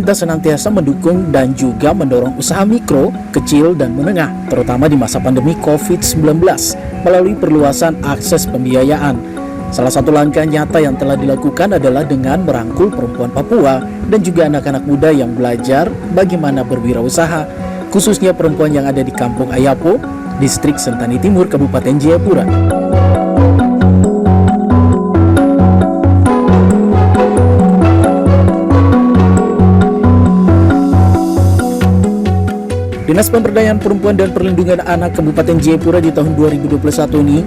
pemerintah senantiasa mendukung dan juga mendorong usaha mikro, kecil, dan menengah, terutama di masa pandemi COVID-19, melalui perluasan akses pembiayaan. Salah satu langkah nyata yang telah dilakukan adalah dengan merangkul perempuan Papua dan juga anak-anak muda yang belajar bagaimana berwirausaha, khususnya perempuan yang ada di Kampung Ayapo, Distrik Sentani Timur, Kabupaten Jayapura. Dinas Pemberdayaan Perempuan dan Perlindungan Anak Kabupaten Jayapura di tahun 2021 ini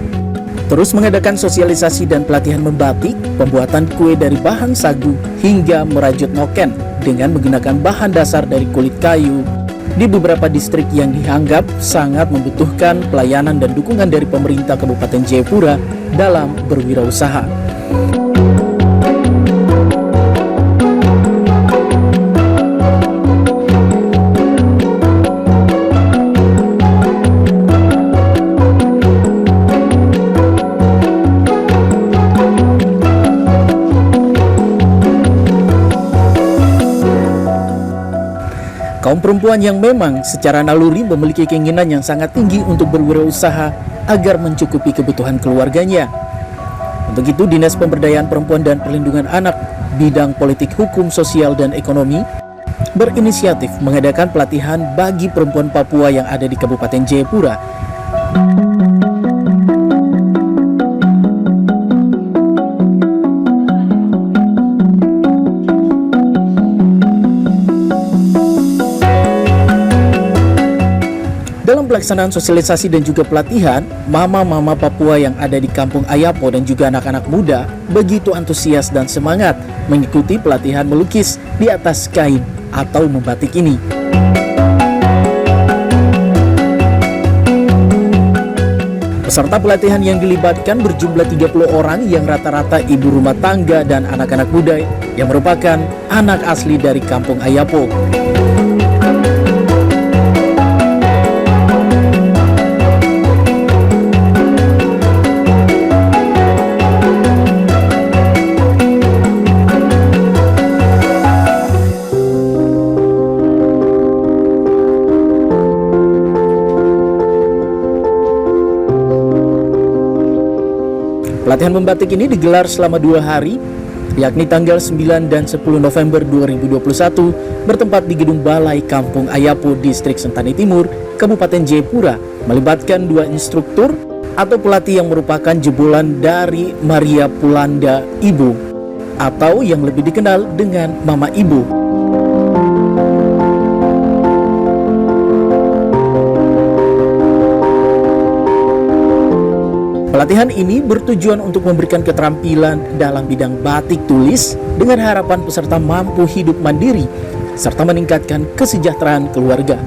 terus mengadakan sosialisasi dan pelatihan membatik, pembuatan kue dari bahan sagu, hingga merajut noken dengan menggunakan bahan dasar dari kulit kayu di beberapa distrik yang dianggap sangat membutuhkan pelayanan dan dukungan dari pemerintah Kabupaten Jayapura dalam berwirausaha. Kaum perempuan yang memang secara naluri memiliki keinginan yang sangat tinggi untuk berwirausaha agar mencukupi kebutuhan keluarganya. Untuk itu, Dinas Pemberdayaan Perempuan dan Perlindungan Anak bidang politik, hukum, sosial, dan ekonomi berinisiatif mengadakan pelatihan bagi perempuan Papua yang ada di Kabupaten Jayapura. Dalam pelaksanaan sosialisasi dan juga pelatihan, mama-mama Papua yang ada di Kampung Ayapo dan juga anak-anak muda begitu antusias dan semangat mengikuti pelatihan melukis di atas kain atau membatik ini. Peserta pelatihan yang dilibatkan berjumlah 30 orang yang rata-rata ibu rumah tangga dan anak-anak muda yang merupakan anak asli dari Kampung Ayapo. Pelatihan membatik ini digelar selama 2 hari, yakni tanggal 9 dan 10 November 2021, bertempat di Gedung Balai Kampung Ayapo, Distrik Sentani Timur, Kabupaten Jayapura, melibatkan 2 instruktur atau pelatih yang merupakan jebolan dari Maria Pulanda Ibu, atau yang lebih dikenal dengan Mama Ibu. Pelatihan ini bertujuan untuk memberikan keterampilan dalam bidang batik tulis dengan harapan peserta mampu hidup mandiri serta meningkatkan kesejahteraan keluarga.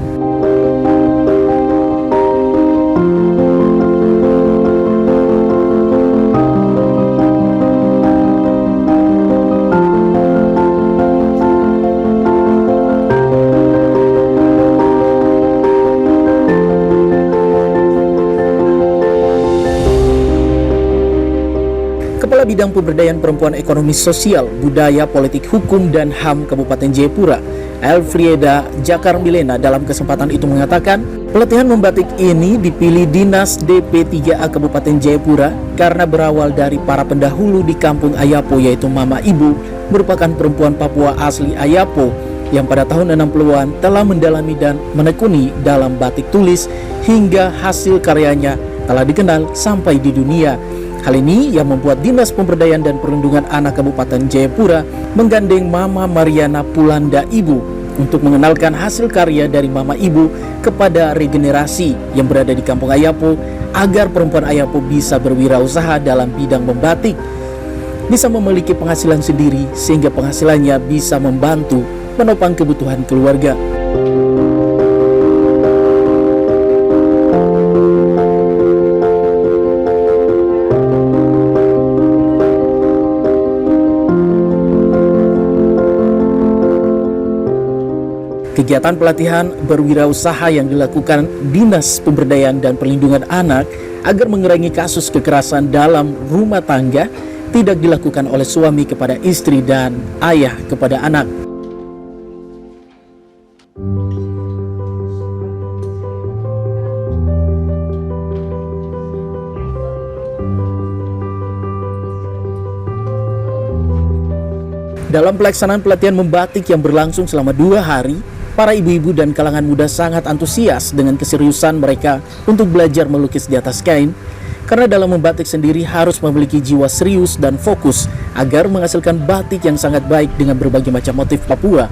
Kepala Bidang Pemberdayaan Perempuan Ekonomi Sosial, Budaya, Politik, Hukum, dan HAM Kabupaten Jayapura, Elfrieda Jakar Milena, dalam kesempatan itu mengatakan, pelatihan membatik ini dipilih Dinas DP3A Kabupaten Jayapura karena berawal dari para pendahulu di Kampung Ayapo, yaitu Mama Ibu, merupakan perempuan Papua asli Ayapo yang pada tahun 60-an telah mendalami dan menekuni dalam batik tulis hingga hasil karyanya telah dikenal sampai di dunia. Hal ini yang membuat Dinas Pemberdayaan dan Perlindungan Anak Kabupaten Jayapura menggandeng Mama Mariana Pulanda Ibu untuk mengenalkan hasil karya dari Mama Ibu kepada regenerasi yang berada di Kampung Ayapo agar perempuan Ayapo bisa berwirausaha dalam bidang membatik, bisa memiliki penghasilan sendiri sehingga penghasilannya bisa membantu menopang kebutuhan keluarga. Kegiatan pelatihan berwirausaha yang dilakukan Dinas Pemberdayaan dan Perlindungan Anak agar mengurangi kasus kekerasan dalam rumah tangga tidak dilakukan oleh suami kepada istri dan ayah kepada anak. Dalam pelaksanaan pelatihan membatik yang berlangsung selama 2 hari, para ibu-ibu dan kalangan muda sangat antusias dengan keseriusan mereka untuk belajar melukis di atas kain, karena dalam membatik sendiri harus memiliki jiwa serius dan fokus agar menghasilkan batik yang sangat baik dengan berbagai macam motif Papua.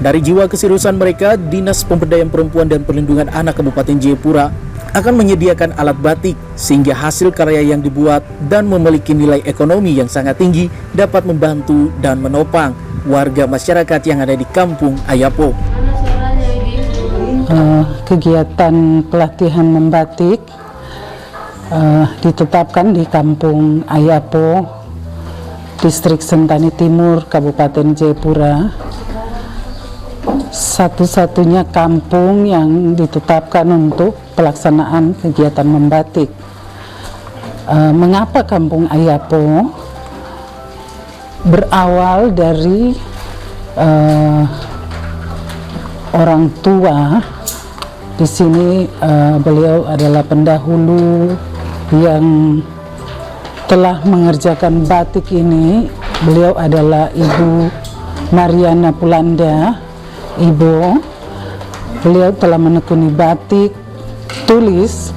Dari jiwa keseriusan mereka, Dinas Pemberdayaan Perempuan dan Perlindungan Anak Kabupaten Jayapura akan menyediakan alat batik sehingga hasil karya yang dibuat dan memiliki nilai ekonomi yang sangat tinggi dapat membantu dan menopang warga masyarakat yang ada di Kampung Ayapo. Kegiatan pelatihan membatik ditetapkan di Kampung Ayapo, Distrik Sentani Timur, Kabupaten Jayapura. Satu-satunya kampung yang ditetapkan untuk pelaksanaan kegiatan membatik. Mengapa Kampung Ayapo? Berawal dari orang tua. Di sini beliau adalah pendahulu yang telah mengerjakan batik ini. Beliau adalah Ibu Mariana Pulanda. Ibu, beliau telah menekuni batik tulis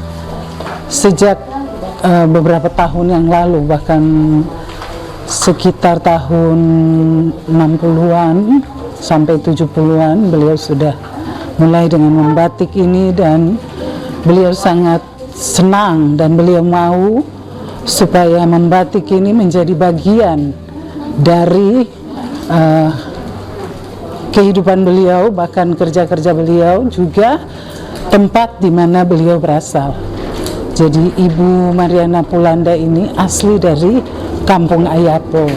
sejak beberapa tahun yang lalu, bahkan sekitar tahun 60-an sampai 70-an beliau sudah mulai dengan membatik ini, dan beliau sangat senang dan beliau mau supaya membatik ini menjadi bagian dari kehidupan beliau, bahkan kerja-kerja beliau, juga tempat di mana beliau berasal. Jadi Ibu Mariana Pulanda ini asli dari Kampung Ayapo.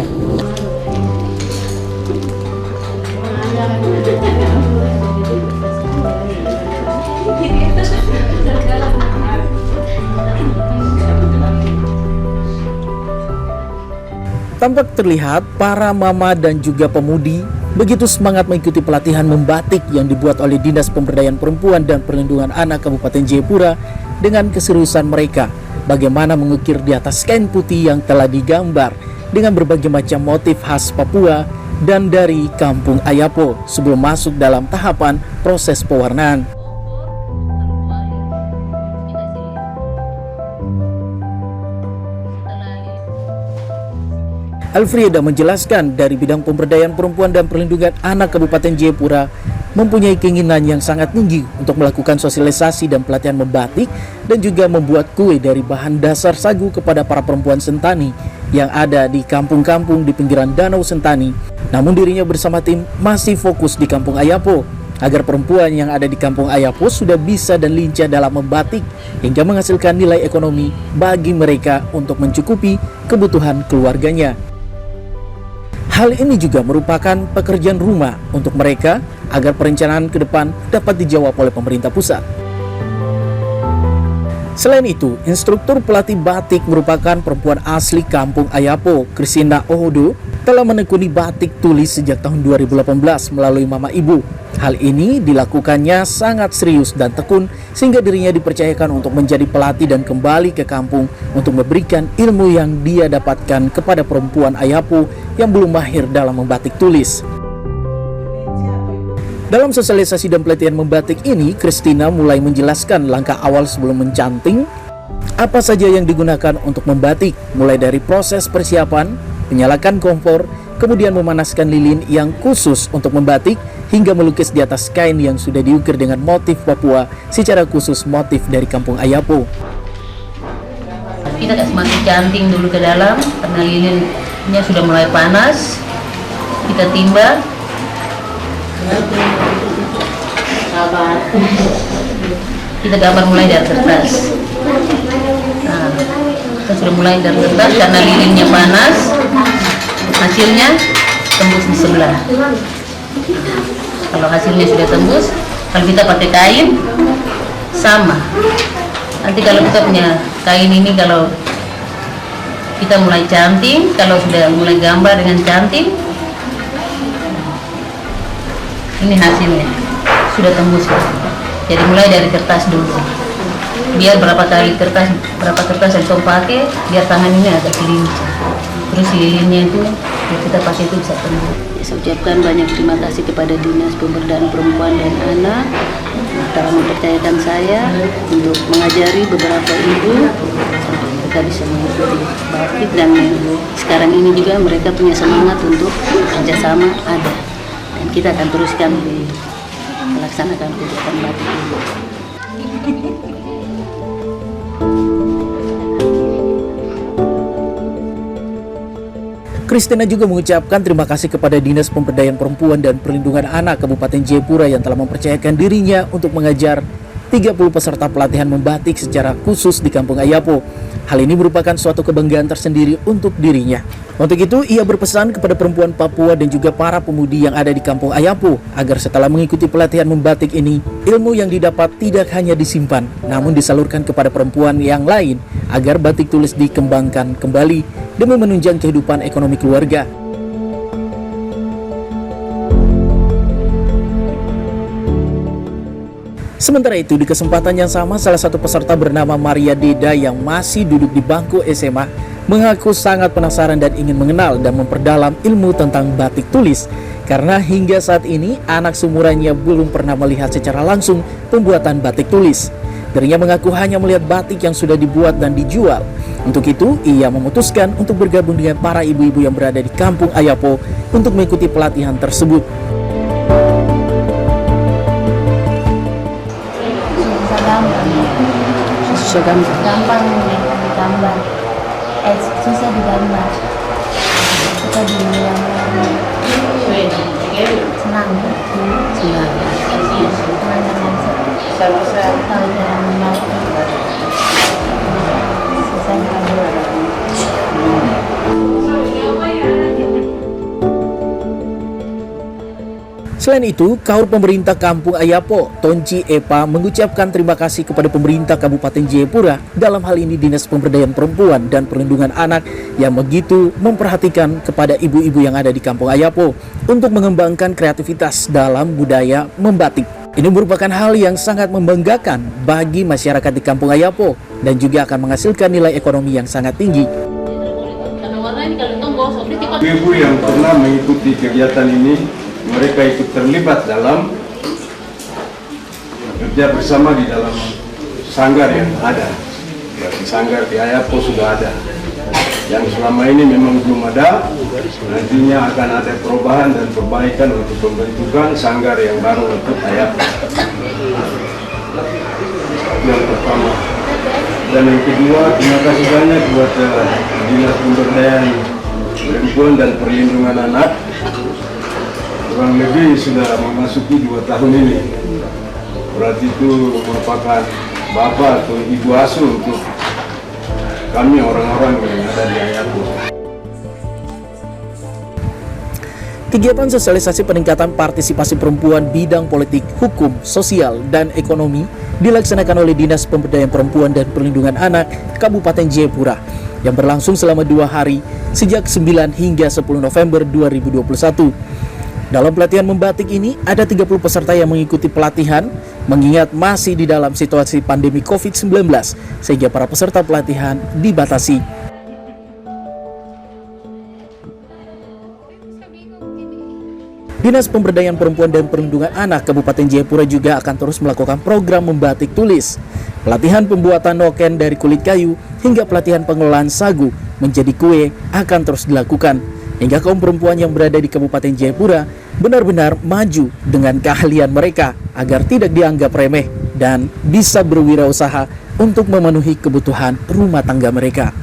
Tampak terlihat para mama dan juga pemudi begitu semangat mengikuti pelatihan membatik yang dibuat oleh Dinas Pemberdayaan Perempuan dan Perlindungan Anak Kabupaten Jayapura dengan keseriusan mereka bagaimana mengukir di atas kain putih yang telah digambar dengan berbagai macam motif khas Papua dan dari Kampung Ayapo sebelum masuk dalam tahapan proses pewarnaan. Alfrieda menjelaskan dari bidang pemberdayaan perempuan dan perlindungan anak Kabupaten Jayapura mempunyai keinginan yang sangat tinggi untuk melakukan sosialisasi dan pelatihan membatik dan juga membuat kue dari bahan dasar sagu kepada para perempuan Sentani yang ada di kampung-kampung di pinggiran Danau Sentani. Namun dirinya bersama tim masih fokus di Kampung Ayapo agar perempuan yang ada di Kampung Ayapo sudah bisa dan lincah dalam membatik hingga menghasilkan nilai ekonomi bagi mereka untuk mencukupi kebutuhan keluarganya. Hal ini juga merupakan pekerjaan rumah untuk mereka agar perencanaan ke depan dapat dijawab oleh pemerintah pusat. Selain itu, instruktur pelatih batik merupakan perempuan asli Kampung Ayapo, Kristina Ohodo, telah menekuni batik tulis sejak tahun 2018 melalui Mama Ibu. Hal ini dilakukannya sangat serius dan tekun sehingga dirinya dipercayakan untuk menjadi pelatih dan kembali ke kampung untuk memberikan ilmu yang dia dapatkan kepada perempuan Ayapo yang belum mahir dalam membatik tulis. Dalam sosialisasi dan pelatihan membatik ini, Kristina mulai menjelaskan langkah awal sebelum mencanting, apa saja yang digunakan untuk membatik, mulai dari proses persiapan, menyalakan kompor, kemudian memanaskan lilin yang khusus untuk membatik, hingga melukis di atas kain yang sudah diukir dengan motif Papua, secara khusus motif dari Kampung Ayapo. Kita kasih masuk canting dulu ke dalam, karena lilinnya sudah mulai panas. Kita timba. Kita gambar mulai dari kertas. Nah, kita sudah mulai dari kertas karena lilinnya panas. Hasilnya tembus di sebelah. Kalau hasilnya sudah tembus, kalau kita pakai kain sama. Nanti kalau kita punya kain ini, kalau kita mulai canting, kalau sudah mulai gambar dengan canting, ini hasilnya sudah tembus. Jadi mulai dari kertas dulu. Biar berapa kertas yang kita pakai, biar tangan ini agak lincah. Terus lilinnya itu yang kita pakai itu bisa penuh. Saya ucapkan banyak terima kasih kepada Dinas Pemberdayaan Perempuan dan Anak telah mempercayakan saya untuk mengajari beberapa ibu sampai mereka bisa mengikuti batik, dan sekarang ini juga mereka punya semangat untuk kerjasama ada, dan kita akan teruskan melaksanakan kegiatan batik ini. Christina juga mengucapkan terima kasih kepada Dinas Pemberdayaan Perempuan dan Perlindungan Anak Kabupaten Jayapura yang telah mempercayakan dirinya untuk mengajar 30 peserta pelatihan membatik secara khusus di Kampung Ayapo. Hal ini merupakan suatu kebanggaan tersendiri untuk dirinya. Untuk itu, ia berpesan kepada perempuan Papua dan juga para pemudi yang ada di Kampung Ayapo agar setelah mengikuti pelatihan membatik ini, ilmu yang didapat tidak hanya disimpan, namun disalurkan kepada perempuan yang lain agar batik tulis dikembangkan kembali demi menunjang kehidupan ekonomi keluarga. Sementara itu, di kesempatan yang sama, salah satu peserta bernama Maria Deda yang masih duduk di bangku SMA mengaku sangat penasaran dan ingin mengenal dan memperdalam ilmu tentang batik tulis, karena hingga saat ini anak seumurannya belum pernah melihat secara langsung pembuatan batik tulis. Dirinya mengaku hanya melihat batik yang sudah dibuat dan dijual. Untuk itu, ia memutuskan untuk bergabung dengan para ibu-ibu yang berada di Kampung Ayapo untuk mengikuti pelatihan tersebut. Susah gambar. Gampang digambar, susah digambar. Kita digambar senang, tahu cara membatik. Susah digambar. Selain itu, Kaur Pemerintah Kampung Ayapo, Tonci Epa, mengucapkan terima kasih kepada pemerintah Kabupaten Jayapura, dalam hal ini Dinas Pemberdayaan Perempuan dan Perlindungan Anak, yang begitu memperhatikan kepada ibu-ibu yang ada di Kampung Ayapo untuk mengembangkan kreativitas dalam budaya membatik. Ini merupakan hal yang sangat membanggakan bagi masyarakat di Kampung Ayapo dan juga akan menghasilkan nilai ekonomi yang sangat tinggi. Ibu yang pernah mengikuti kegiatan ini, mereka ikut terlibat dalam kerja bersama di dalam sanggar yang ada. Berarti sanggar di Ayapo sudah ada. Yang selama ini memang belum ada. Nantinya akan ada perubahan dan perbaikan untuk pembentukan sanggar yang baru untuk Ayapo. Yang pertama. Dan yang kedua, terima kasih banyak buat Dinas Pemberdayaan Perempuan dan Perlindungan Anak. Kurang lebih sudah memasuki 2 tahun ini. Berarti itu merupakan bapak atau ibu asuh untuk kami orang-orang yang ada di Ayapo. Kegiatan sosialisasi peningkatan partisipasi perempuan bidang politik, hukum, sosial, dan ekonomi dilaksanakan oleh Dinas Pemberdayaan Perempuan dan Perlindungan Anak Kabupaten Jayapura yang berlangsung selama 2 hari sejak 9 hingga 10 November 2021. Dalam pelatihan membatik ini, ada 30 peserta yang mengikuti pelatihan, mengingat masih di dalam situasi pandemi COVID-19, sehingga para peserta pelatihan dibatasi. Dinas Pemberdayaan Perempuan dan Perlindungan Anak Kabupaten Jayapura juga akan terus melakukan program membatik tulis, pelatihan pembuatan noken dari kulit kayu, hingga pelatihan pengelolaan sagu menjadi kue akan terus dilakukan, hingga kaum perempuan yang berada di Kabupaten Jayapura benar-benar maju dengan keahlian mereka agar tidak dianggap remeh dan bisa berwirausaha untuk memenuhi kebutuhan rumah tangga mereka.